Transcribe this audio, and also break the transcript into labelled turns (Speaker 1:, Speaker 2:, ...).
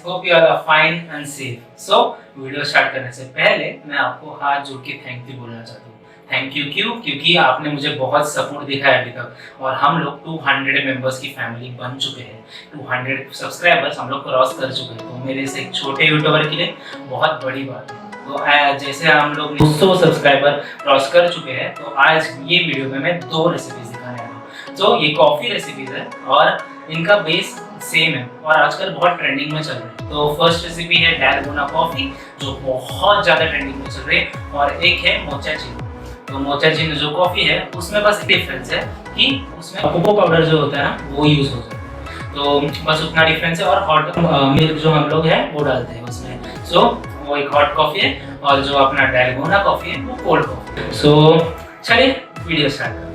Speaker 1: Hope you are fine and safe. So video start करने से पहले मैं आपको हाथ जोड़ के थैंक यू बोलना चाहता हूँ। थैंक यू क्यों? क्योंकि आपने मुझे बहुत सपोर्ट दिखाया अभी तक और हम लोग 200 मेंबर्स की फैमिली बन चुके हैं। 200 सब्सक्राइबर्स हम लोग क्रॉस कर चुके हैं, तो मेरे से एक छोटे यूट्यूबर के लिए बहुत बड़ी बात है। तो जैसे हम लोग 200 सब्सक्राइबर क्रॉस कर चुके हैं, तो आज ये वीडियो में मैं 2 रेसिपीज दिखाने आया हूँ। तो ये कॉफ़ी रेसिपीज है और इनका बेस सेम है और आजकल बहुत ट्रेंडिंग में चल रही है। तो फर्स्ट रेसिपी है डालगोना कॉफ़ी, जो बहुत ज़्यादा ट्रेंडिंग में चल रही है, और एक है मोचाचिनो। तो मोचाचिनो जो कॉफ़ी है उसमें बस डिफरेंस है कि उसमें कोको पाउडर जो होता है ना वो यूज़ होता है, तो बस उतना डिफरेंस है। और हॉट मिल्क जो हम लोग हैं वो डालते हैं उसमें। सो वो एक हॉट कॉफ़ी है और जो अपना डालगोना कॉफ़ी है वो कोल्ड कॉफ़ी है। सो चलिए वीडियो स्टार्ट करते हैं।